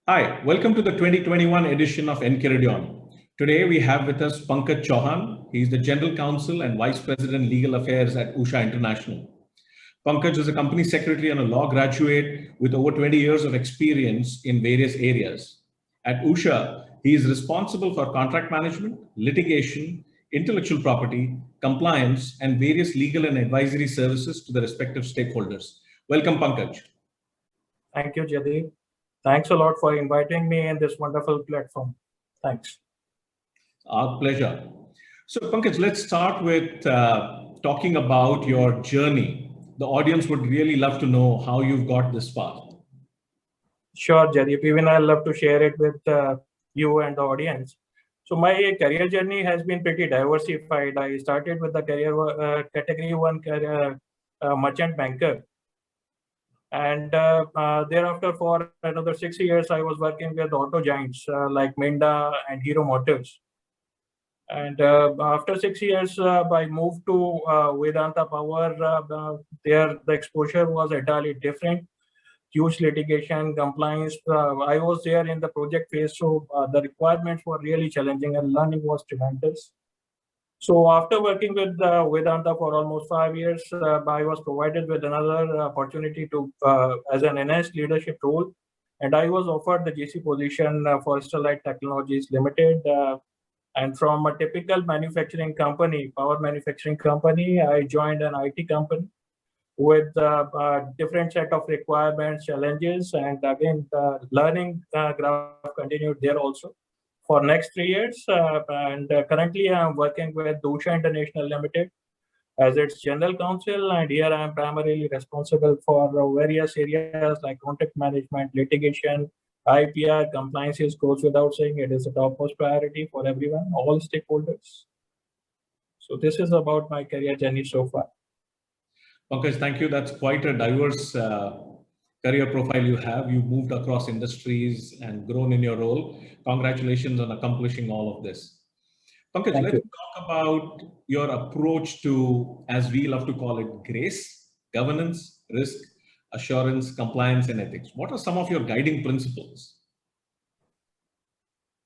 Hi, welcome to the 2021 edition of Enchiridion. Today we have with us Pankaj Chauhan. He is the General Counsel and Vice President Legal Affairs at Usha International. Pankaj is a company secretary and a law graduate with over 20 years of experience in various areas. At Usha, he is responsible for contract management, litigation, intellectual property, compliance, and various legal and advisory services to the respective stakeholders. Welcome, Pankaj. Thank you, Jadid. Thanks a lot for inviting me in this wonderful platform. Thanks. Our pleasure. So, Pankaj, let's start with talking about your journey. The audience would really love to know how you've got this far. Sure, Jadid. Even I love to share it with you and the audience. So my career journey has been pretty diversified. I started with the category one merchant banker. And thereafter, for another 6 years, I was working with auto giants like Minda and Hero Motors. And after 6 years, I moved to Vedanta Power. There, the exposure was entirely different. Huge litigation, compliance. I was there in the project phase, so the requirements were really challenging and learning was tremendous. So after working with Vedanta for almost 5 years, I was provided with another opportunity to as an enhanced leadership role, and I was offered the GC position for Sterlite Technologies Limited. And from a typical manufacturing company, power manufacturing company, I joined an IT company with a different set of requirements, challenges, and again, the learning graph continued there also for next 3 years. And currently, I'm working with Usha International Limited as its general counsel, and here I'm primarily responsible for various areas like contract management, litigation, IPR, compliances. Goes without saying, it is a topmost priority for everyone, all stakeholders. So this is about my career journey so far. Pankaj, thank you. That's quite a diverse career profile you have. You've moved across industries and grown in your role. Congratulations on accomplishing all of this. Pankaj, let's talk about your approach to, as we love to call it, grace, governance, risk, assurance, compliance, and ethics. What are some of your guiding principles?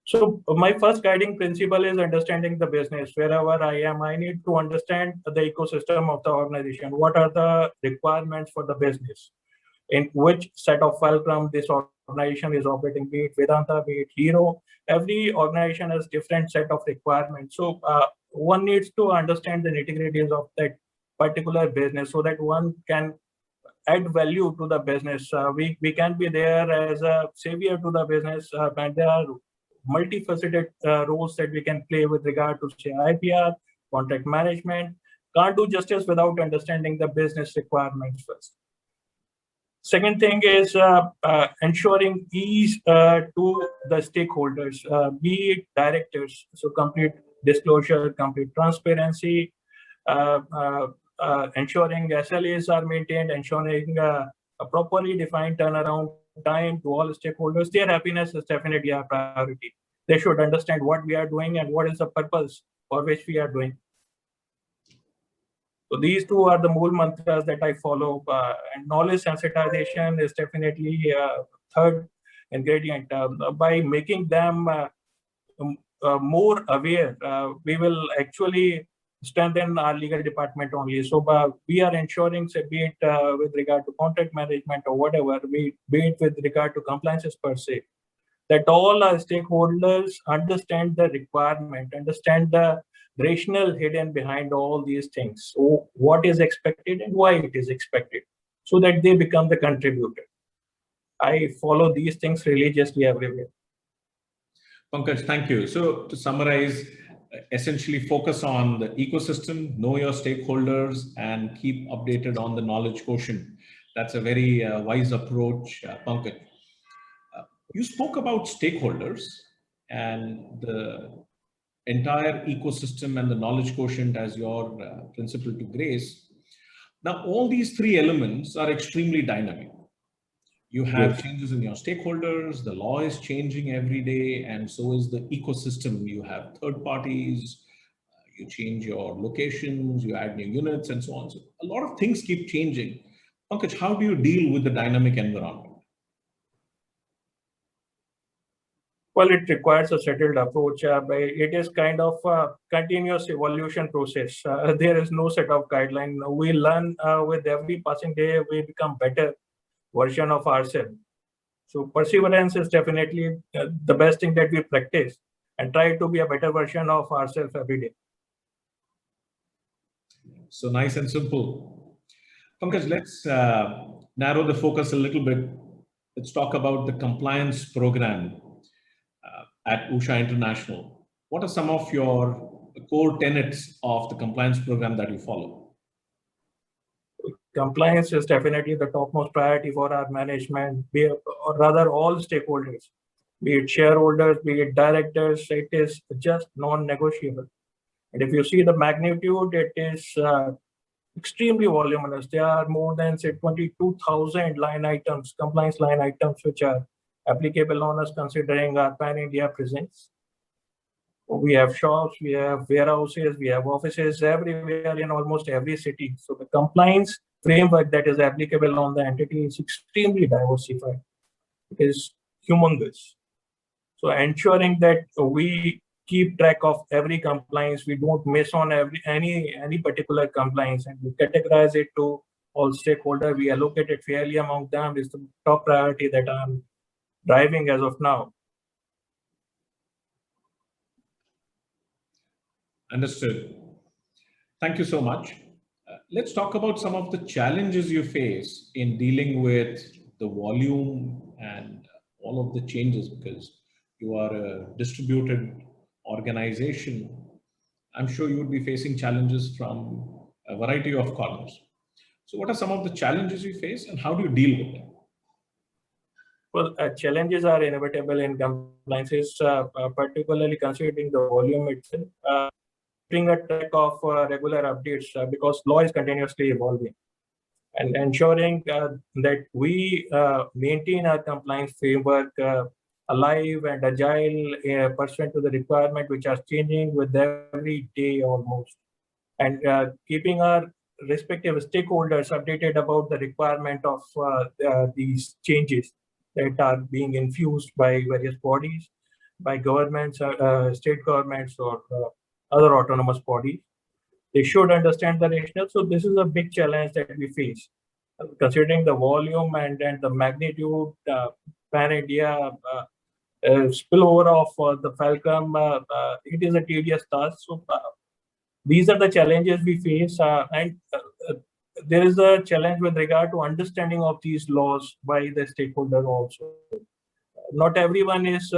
So my first guiding principle is understanding the business. Wherever I am, I need to understand the ecosystem of the organization. What are the requirements for the business? In which set of fulcrum this organization is operating, be it Vedanta, be it Hero. Every organization has different set of requirements. So one needs to understand the nitty-gritties of that particular business so that one can add value to the business. We can be there as a savior to the business, and there are multifaceted roles that we can play with regard to say IPR, contract management. Can't do justice without understanding the business requirements first. Second thing is ensuring ease to the stakeholders, be it directors, so complete disclosure, complete transparency, ensuring SLAs are maintained, ensuring a properly defined turnaround time to all stakeholders. Their happiness is definitely a priority. They should understand what we are doing and what is the purpose for which we are doing. So these two are the mool mantras that I follow. And knowledge sensitization is definitely third ingredient. By making them more aware, we will actually strengthen our legal department only. So we are ensuring, say, be it with regard to contract management or whatever, be it with regard to compliances per se, that all our stakeholders understand the requirement, understand the rationale hidden behind all these things. So what is expected and why it is expected, so that they become the contributor. I follow these things religiously everywhere. Pankaj, thank you. So to summarize, essentially focus on the ecosystem, know your stakeholders, and keep updated on the knowledge quotient. That's a very wise approach, Pankaj. You spoke about stakeholders and the entire ecosystem and the knowledge quotient as your principle to grace. Now, all these three elements are extremely dynamic. You have changes in your stakeholders, the law is changing every day, and so is the ecosystem. You have third parties, you change your locations, you add new units, and so on. So a lot of things keep changing. Pankaj, how do you deal with the dynamic environment? Well, it requires a settled approach. But it is kind of a continuous evolution process. There is no set of guideline. We learn with every passing day. We become better version of ourselves. So perseverance is definitely the best thing that we practice and try to be a better version of ourselves every day. So nice and simple. Pankaj, let's narrow the focus a little bit. Let's talk about the compliance program at Usha International. What are some of your core tenets of the compliance program that you follow? Compliance is definitely the topmost priority for our management, or rather all stakeholders, be it shareholders, be it directors. It is just non-negotiable. And if you see the magnitude, it is extremely voluminous. There are more than, say, 22,000 line items, compliance line items, which are applicable on us considering our pan-India presence. We have shops, we have warehouses, we have offices everywhere in almost every city. So the compliance framework that is applicable on the entity is extremely diversified. It is humongous. So ensuring that we keep track of every compliance, we don't miss on any particular compliance, and we categorize it to all stakeholders. We allocate it fairly among them is the top priority that I'm driving as of now. Understood. Thank you so much. Let's talk about some of the challenges you face in dealing with the volume and all of the changes, because you are a distributed organization. I'm sure you would be facing challenges from a variety of corners. So what are some of the challenges you face and how do you deal with them? Well, challenges are inevitable in compliances, particularly considering the volume itself. Keeping a track of regular updates because law is continuously evolving, and ensuring that we maintain our compliance framework alive and agile pursuant to the requirement which are changing with every day almost, and keeping our respective stakeholders updated about the requirement of these changes that are being infused by various bodies, by governments, state governments, or other autonomous bodies. They should understand the rationale. So this is a big challenge that we face, considering the volume and the magnitude, pan-India spillover of the Falcon. It is a tedious task. So these are the challenges we face, and there is a challenge with regard to understanding of these laws by the stakeholder also. Not everyone is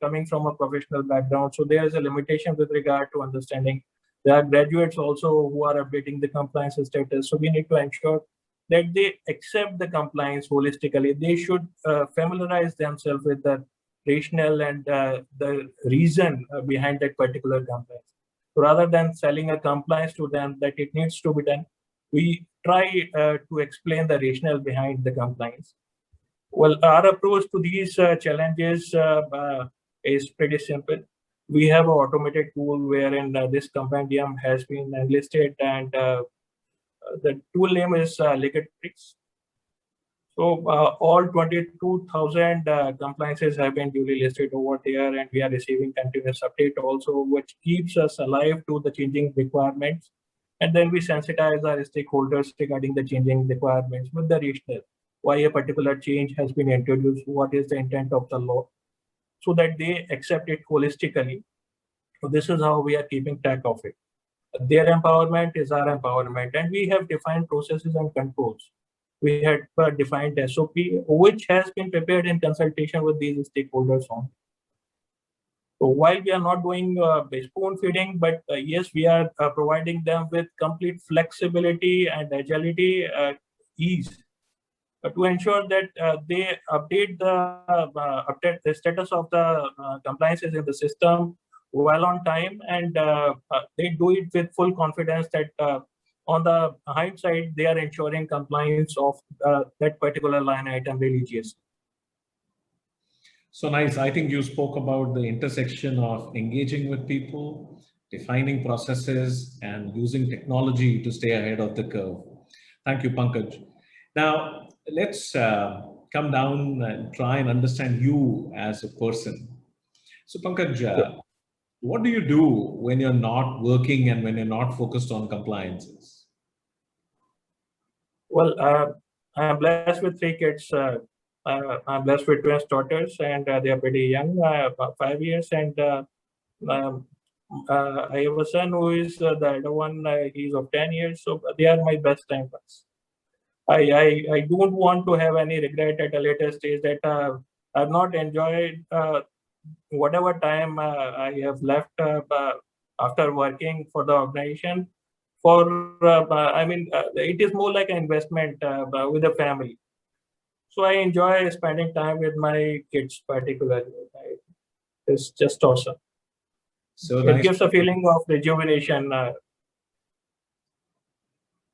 coming from a professional background, so there is a limitation with regard to understanding. There are graduates also who are updating the compliance status, so we need to ensure that they accept the compliance holistically. They should familiarize themselves with the rationale and the reason behind that particular compliance. So rather than selling a compliance to them that it needs to be done, we try to explain the rationale behind the compliance. Well, our approach to these challenges is pretty simple. We have an automated tool wherein this compendium has been listed, and the tool name is Ligatrix. So all 22,000 compliances have been duly listed over there, and we are receiving continuous update also, which keeps us alive to the changing requirements. And then we sensitize our stakeholders regarding the changing requirements with the rationale, why a particular change has been introduced, what is the intent of the law, so that they accept it holistically. So this is how we are keeping track of it. Their empowerment is our empowerment, and we have defined processes and controls. We had defined SOP, which has been prepared in consultation with these stakeholders on. So while we are not doing spoon feeding, but yes, we are providing them with complete flexibility and agility, ease, to ensure that they update the status of the compliances in the system well on time, and they do it with full confidence that on the hindsight they are ensuring compliance of that particular line item religiously. So nice. I think you spoke about the intersection of engaging with people, defining processes, and using technology to stay ahead of the curve. Thank you, Pankaj. Now, let's come down and try and understand you as a person. So Pankaj, what do you do when you're not working and when you're not focused on compliances? Well, I'm blessed with three kids. I'm blessed with twin daughters, and they are pretty young, about 5 years. And um, I have a son who is the elder one. He's of 10 years, so they are my best time pass. I don't want to have any regret at a later stage that I've not enjoyed whatever time I have left after working for the organization. It is more like an investment with the family. So I enjoy spending time with my kids, particularly. It's just awesome. So It nice. gives a feeling of rejuvenation.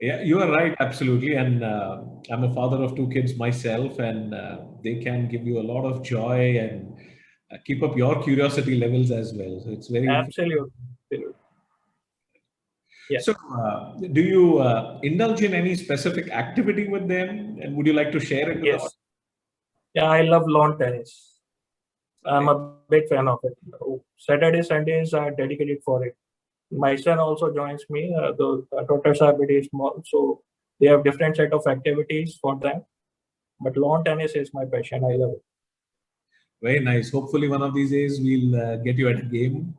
Yeah, you are right, absolutely. And I'm a father of two kids myself, and they can give you a lot of joy and keep up your curiosity levels as well. So it's very Absolutely. Yeah. So, do you indulge in any specific activity with them, and would you like to share it with Yes. us? Yeah, I love lawn tennis. I'm a big fan of it. Saturday, Sundays are dedicated for it. My son also joins me. The daughters are pretty small, so they have different set of activities for them. But lawn tennis is my passion. I love it. Very nice. Hopefully, one of these days we'll get you at a game.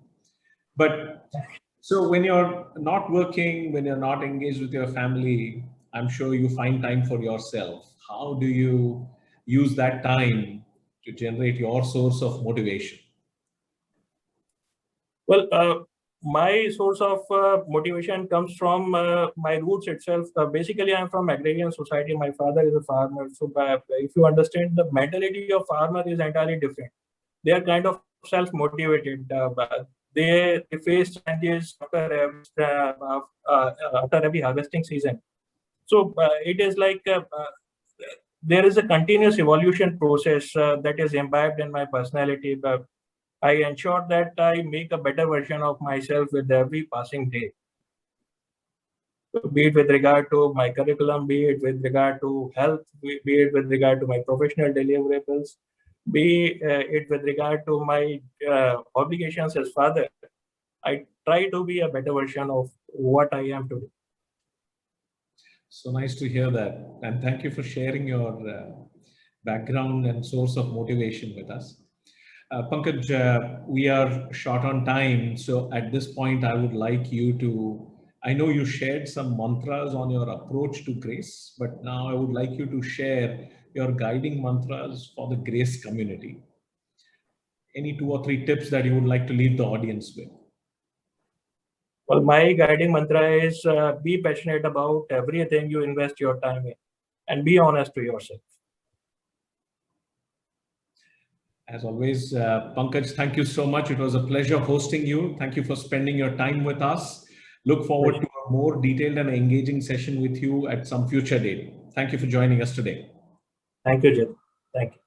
But so, when you're not working, when you're not engaged with your family, I'm sure you find time for yourself. How do you use that time to generate your source of motivation? Well, my source of motivation comes from my roots itself. Basically, I'm from agrarian society. My father is a farmer. So, if you understand, the mentality of farmer is entirely different. They are kind of self-motivated. They face challenges after every harvesting season. So it is like there is a continuous evolution process that is imbibed in my personality. But I ensure that I make a better version of myself with every passing day. Be it with regard to my curriculum, be it with regard to health, be it with regard to my professional deliverables, be it with regard to my obligations as father. I try to be a better version of what I am today. So nice to hear that. And thank you for sharing your background and source of motivation with us. Pankaj, we are short on time. So at this point, I would like you to, I know you shared some mantras on your approach to grace, but now I would like you to share your guiding mantras for the grace community. Any 2 or 3 tips that you would like to leave the audience with? Well, my guiding mantra is be passionate about everything you invest your time in and be honest to yourself. As always, Pankaj, thank you so much. It was a pleasure hosting you. Thank you for spending your time with us. Look forward to a more detailed and engaging session with you at some future date. Thank you for joining us today. Thank you, Jit. Thank you.